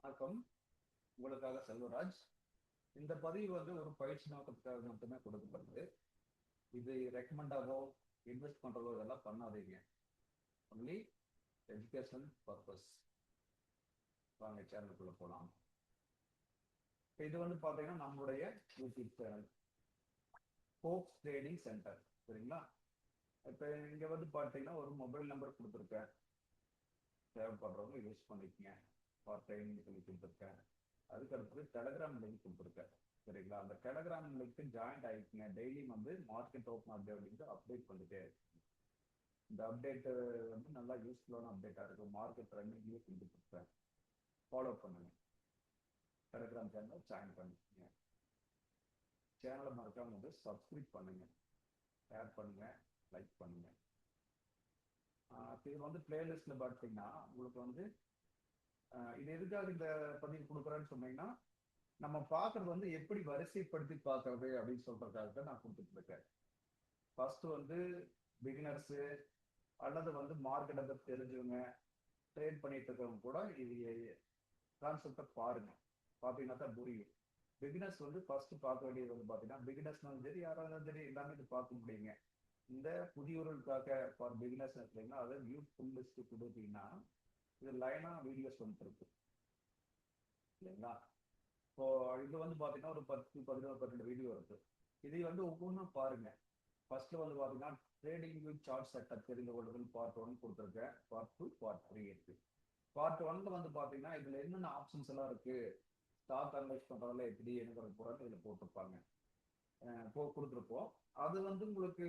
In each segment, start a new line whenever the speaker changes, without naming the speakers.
வணக்கம். உங்களுக்காக செல்வராஜ். இந்த பதிவு ஒரு பயிற்சி நோக்கத்துக்காக மட்டுமே கொடுக்கப்படுது. இது ரெக்கமெண்டாவோ இன்வெஸ்ட் பண்றதோ இதெல்லாம் பண்ணாதீங்க. Only educational purpose. வாங்க சேனலுக்குள்ள போகலாம். இது பாத்தீங்கன்னா நம்மளுடைய YouTube channel hope trading centre. சரிங்களா? இப்போ இங்க பாத்தீங்கன்னா ஒரு மொபைல் நம்பர் கொடுத்துருக்கேன். தேவைப்படுறவங்க யூஸ் பண்ணிக்கங்க. பார்ட் டைம் சொல்லி கொடுத்துருக்கேன். அதுக்கு அடுத்தது டெலகிராம் லிங்க் கொடுத்துருக்கேன். சரிங்களா? அந்த டெலகிராம் லிங்க் ஜாயின்ட் ஆகிக்குங்க. டெய்லி மார்க்கெட் ஓப்பன் ஆகுது அப்படின்னு அப்டேட் பண்ணிட்டே இருக்குங்க. இந்த அப்டேட் நல்லா யூஸ்ஃபுல்லான அப்டேட்டாக இருக்கும். மார்க்கெட் ரன்னிங்லேயே கொடுத்துருக்கேன். ஃபாலோ பண்ணுங்க. டெலகிராம் சேனலை ஜாயின் பண்ணிக்கோங்க. சேனலை மறக்காம சப்ஸ்கிரைப் பண்ணுங்க, ஷேர் பண்ணுங்க, லைக் பண்ணுங்க. இது பிளேலிஸ்ட்ல பார்த்தீங்கன்னா உங்களுக்கு இது எதுக்காக இந்த பதிவு கொடுக்குறேன்னு சொன்னீங்கன்னா, நம்ம பார்க்கறது எப்படி வரிசைப்படுத்தி பார்க்கறது அப்படின்னு சொல்றதுக்காக தான் நான் கொடுத்துட்டு இருக்கேன். ஃபர்ஸ்ட் பிகினர்ஸ் அல்லது மார்க்கெட்டை பற்றி தெரிஞ்சவங்க, ட்ரேட் பண்ணிட்டு இருக்கவங்க கூட இது கான்செப்டை பாருங்க. பார்த்தீங்கன்னா தான் புரியும். பிகினர்ஸ் ஃபர்ஸ்ட் பார்க்க வேண்டியது பார்த்தீங்கன்னா, பிகினர்ஸ்னாலும் சரி யாராலும் சரி எல்லாமே இது பார்க்க முடியுங்க. இந்த புதியவர்களுக்காக ஃபார் பிகினர்ஸ் எடுத்தீங்கன்னா அதை வியூ ஃபுல் லிஸ்ட் கொடுத்தீங்கன்னா இது லைனா வீடியோஸ் இருக்கு இல்லைங்களா? இப்போ இது பாத்தீங்கன்னா ஒரு 10, 11, 12 வீடியோ இருக்கு. இது ஒவ்வொன்றும் பாருங்க. ஃபர்ஸ்ட் பாத்தீங்கன்னா ட்ரேடிங் வித் சார்ட் செட்டப் தெரிந்து கொள்ளுதல் பார்ட் 1 கொடுத்துருக்கேன். பார்ட் 2, பார்ட் 3 இருக்கு. பார்ட் 1ல பாத்தீங்கன்னா இதுல என்னென்ன ஆப்ஷன்ஸ் எல்லாம் இருக்கு, ஸ்டாக் அனலைஸ் பண்றதுல எப்படி என்ன கூட இதுல போட்டிருப்பாங்க, கொடுத்துருப்போம். அது உங்களுக்கு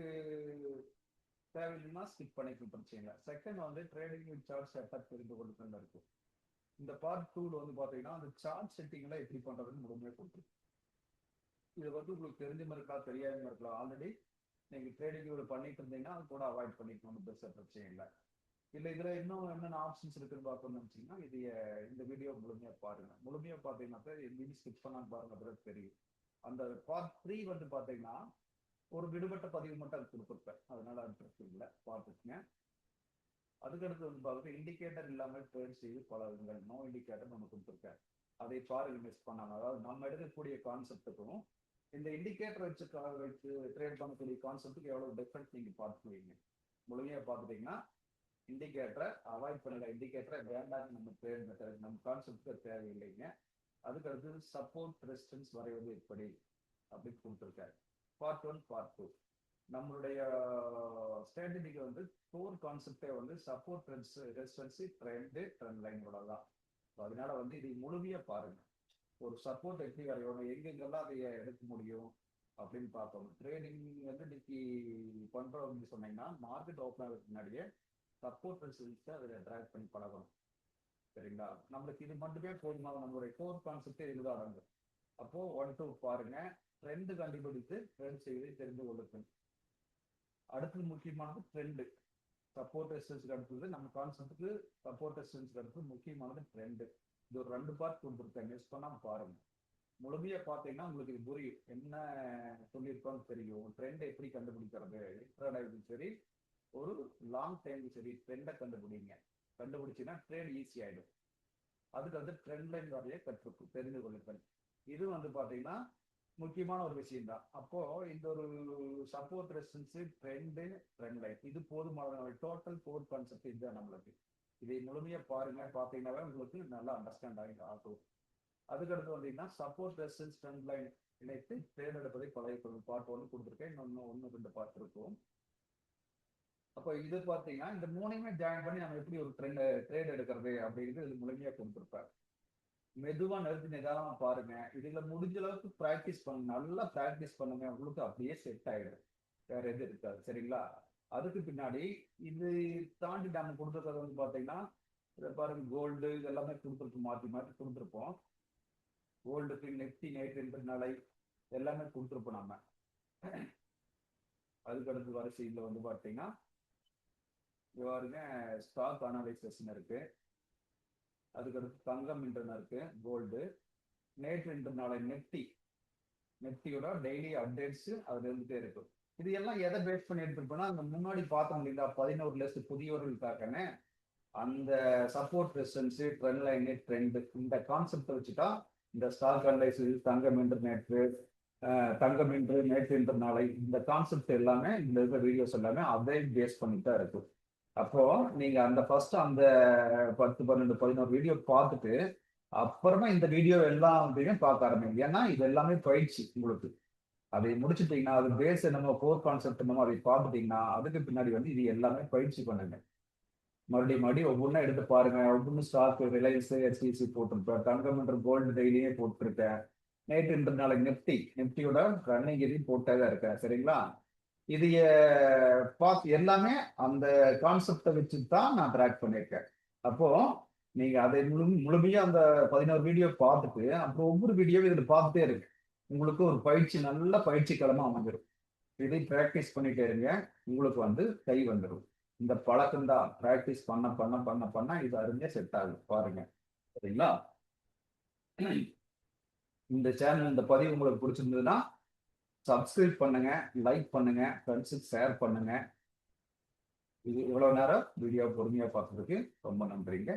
தேவையில்லைன்னா ஸ்கிப் பண்ணிக்க பிரச்சனை இல்லை. Second trading with chart setup தெரிந்து கொள்ளுதல் இருக்கு. இந்த பார்ட் 2ல பாத்தீங்கன்னா அந்த சார்ட் செட்டிங் எல்லாம் எப்படி பண்றதுன்னு முழுமையாக கொடுத்துருக்கு. இது உங்களுக்கு தெரிஞ்ச இருக்கலாம், தெரியாம இருக்கலாம். ஆல்ரெடி நீங்க ட்ரேடிங் பண்ணிட்டு இருந்தீங்கன்னா அது கூட அவாய்ட் பண்ணிக்கணும், பெருசா பிரச்சனை இல்லை. இல்ல இதுல இன்னும் என்னென்ன ஆப்ஷன்ஸ் இருக்குன்னு பார்க்கணும்னு நினைச்சீங்கன்னா இது இந்த வீடியோ முழுமையா பாருங்க. முழுமையா பாத்தீங்கன்னா எங்கேயும் ஸ்கிப் பண்ணான்னு பாருங்க, அப்புறம் தெரியும். அந்த பார்ட் 3 பாத்தீங்கன்னா ஒரு விடுபட்ட பதிவு மட்டும் அது கொடுத்துருப்பேன், அதனால இன்ட்ரெஸ்ட் இல்லை, பார்த்துக்குங்க. அதுக்கடுத்து பாத்தீங்கன்னா இண்டிகேட்டர் இல்லாமல் ட்ரேட் செய்து பழகுங்கள். நோ இண்டிகேட்டர் நம்ம கொடுத்துருக்கேன், அதை பாருங்க மிஸ் பண்ணாம. அதாவது நம்ம எடுக்கக்கூடிய கான்செப்டுக்கும் இந்த இண்டிகேட்டர் வச்சு ட்ரேட் பண்ணக்கூடிய கான்செப்டுக்கு எவ்வளவு டிஃபரன்ஸ் நீங்க பார்த்துக்குவீங்க. முழுமையா பார்த்துட்டீங்கன்னா இண்டிகேட்டரை அவாய்ட் பண்ணுங்க. இண்டிகேட்டரை வேண்டாம், நம்ம ட்ரேட் மெத்தட் நம்ம கான்செப்டுக்கு தேவையில்லைங்க. அதுக்கு அடுத்தது சப்போர்ட் ரெசிஸ்டன்ஸ் வரைவது எப்படி அப்படின்னு கொடுத்துருக்காரு. பார்ட் 1, பார்ட் 2 நம்மளுடைய ஸ்ட்ராட்டஜிக்கு கோர் கான்செப்டே சப்போர்ட் ரெசிஸ்டன்ஸ் ட்ரெண்ட் லைனோட தான். அதனால இது முழுமையா பாருங்க. ஒரு சப்போர்ட் எப்படி வரையணும், எங்கெங்கெல்லாம் அதை எடுக்க முடியும் அப்படின்னு பார்த்தோம். ட்ரேடிங் இன்னைக்கு பண்றோம் அப்படின்னு சொன்னீங்கன்னா மார்க்கெட் ஓப்பன் ஆகிறதுக்கு முன்னாடியே சப்போர்ட் ரெசிஸ்டன்ஸை அதில் ட்ராக் பண்ணி பழகணும். சரிங்களா? நம்மளுக்கு இது மட்டுமே போதுமாக நம்மளுடைய கோர் கான்செப்டே இதுதான் அடங்கும். அப்போ 1, 2 பாருங்க, ட்ரெண்ட் கண்டுபிடித்து ட்ரெண்ட் செய்வதை தெரிந்து கொள்ளுங்கள். அடுத்தது முக்கியமானது ட்ரெண்ட். சப்போர்ட் ரெசிஸ்டன்ஸ் அடுத்தது நம்ம கான்செப்டுக்கு சப்போர்ட் ரெசிஸ்டன்ஸ் அடுத்தது முக்கியமானது ட்ரெண்ட். இது ஒரு 2 பார்ட் கொடுத்துருக்கேன், மிஸ் பண்ணாம பாருங்க. முழுமையா பார்த்தீங்கன்னா உங்களுக்கு இது புரியும், என்ன சொல்லியிருக்கோன்னு தெரியும். ட்ரெண்ட் எப்படி கண்டுபிடிக்கிறது, இன்ட்ராடேக்கும் சரி ஒரு லாங் டைமுக்கு சரி ட்ரெண்டை கண்டுபிடிங்க. கண்டுபிடிச்சின்னா ட்ரேட் ஈஸி ஆயிடும். அதுக்கு ட்ரெண்ட் லைன் வரைய கற்றுக்கும் தெரிந்து கொள்ளுங்கள். இது பாத்தீங்கன்னா முக்கியமான ஒரு விஷயம் தான். அப்போ இந்த ஒரு சப்போர்ட் ரெசிஸ்டன்ஸ் ட்ரெண்ட் லைன் இது போதுமான டோட்டல் கோர் கான்செப்ட் இதுதான் நம்மளுக்கு. இதை முழுமையா பாருங்க. பார்த்தீங்கன்னா உங்களுக்கு நல்லா அண்டர்ஸ்டாண்ட் ஆகும். அதுக்கடுத்து வந்தீங்கன்னா சப்போர்ட் ரெசிஸ்டன்ஸ் ட்ரெண்ட் லைன் இணைத்து ட்ரேட் எடுப்பதை பழகிக்கொள்ளும். பார்ட் 1 கொடுத்துருக்கேன், இன்னொன்னு 1, 2 பார்ட் இருக்கும். அப்போ இது பார்த்தீங்கன்னா இந்த மூணையுமே ஜாயின் பண்ணி நம்ம எப்படி ஒரு ட்ரேட் எடுக்கிறது அப்படிங்கிறது இது முழுமையா கொடுத்துருப்பாரு. மெதுவா நிறுத்தி நிதானமா பாருங்க. இதுல முடிஞ்ச அளவுக்கு பிராக்டிஸ் பண்ணுங்க, நல்லா பிராக்டிஸ் பண்ணுங்க. உங்களுக்கு அப்படியே செட் ஆயிடும், வேற எது இருக்காது. சரிங்களா? அதுக்கு பின்னாடி இது தாண்டி நம்ம கொடுத்துருக்கிறது பாத்தீங்கன்னா இதை பாருங்க, கோல்டு இதெல்லாமே கொடுத்துருக்கு, மாற்றி மாற்றி கொடுத்துருப்போம். கோல்டுக்கு நெப்டி நேற்று நாளை எல்லாமே கொடுத்துருப்போம் நம்ம. அதுக்கடுத்து வரிசையில் பாத்தீங்கன்னா பாருங்க ஸ்டாக் அனாலிசிஸ் இருக்கு. அதுக்கடுத்து தங்கம் இன்டர்ன் இருக்கு, கோல்டு. நேற்று இன்று நாளை நெப்டியோட டெய்லி அப்டேட்ஸ் அதுல இருந்துட்டே இருக்கும். இது எல்லாம் எதை பேஸ் பண்ணி எடுத்துருப்போம்னா அந்த முன்னாடி பார்த்தோம் இல்லைங்களா 11 லிஸ்ட் புதியவர்களுக்காகன்னு, அந்த support resistance, trend line, trend, இந்த கான்செப்டை வச்சுட்டா இந்த ஸ்டாக் அனலைசிஸ், தங்கம் என்று நேற்று, தங்கம் என்று நேற்று என்று நாளை, இந்த கான்செப்ட் எல்லாமே இந்த இருக்கிற வீடியோஸ் எல்லாமே அதை பேஸ் பண்ணிட்டு தான் இருக்கு. அப்போ நீங்க அந்த ஃபர்ஸ்ட் அந்த 10, 12, 11 வீடியோ பார்த்துட்டு அப்புறமா இந்த வீடியோ எல்லாத்தையும் பார்க்க ஆரம்பிங்க. ஏன்னா இது எல்லாமே பயிற்சி உங்களுக்கு. அதை முடிச்சுட்டீங்கன்னா, அது பேஸ் என்னமோ கோர் கான்செப்ட் என்னமோ அதை பார்த்துட்டீங்கன்னா, அதுக்கு பின்னாடி வந்து இது எல்லாமே பயிற்சி பண்ணுங்க. மறுபடியும் ஒவ்வொன்றா எடுத்து பாருங்க. ஒவ்வொன்றும் ஸ்டாக் ரிலையன்ஸ், HDFC போட்டிருப்பேன், தங்கம் என்ற கோல்டு டெய்லியே போட்டிருக்கேன், நேற்று இன்று நாளைக்கு நிப்டியோட ரன்னிங் எதையும் போட்டே தான் இருக்கேன். சரிங்களா? இது பார்த்து எல்லாமே அந்த கான்செப்டை வச்சு தான் நான் ட்ராக் பண்ணியிருக்கேன். அப்போ நீங்க அதை முழுமையா அந்த 11 வீடியோ பார்த்துட்டு அப்புறம் ஒவ்வொரு வீடியோவும் இதுல பார்த்துட்டே இருக்கு. உங்களுக்கு ஒரு பயிற்சி, நல்ல பயிற்சி களமா அமைஞ்சிடும். இதை பிராக்டிஸ் பண்ணிட்டே இருங்க, உங்களுக்கு வந்து கை வந்துடும். இந்த பழக்கம் தான் பிராக்டிஸ் பண்ண பண்ண பண்ண பண்ண இது அருமையா செட் ஆகும். பாருங்க. சரிங்களா? இந்த சேனல், இந்த பதிவு உங்களுக்கு பிடிச்சிருந்ததுன்னா சப்ஸ்கிரைப் பண்ணுங்க, லைக் பண்ணுங்க, ஃப்ரெண்ட்ஸுக்கு ஷேர் பண்ணுங்க. இது இவ்வளவு நேரம் வீடியோ பொறுமையா பார்த்ததுக்கு ரொம்ப நன்றிங்க.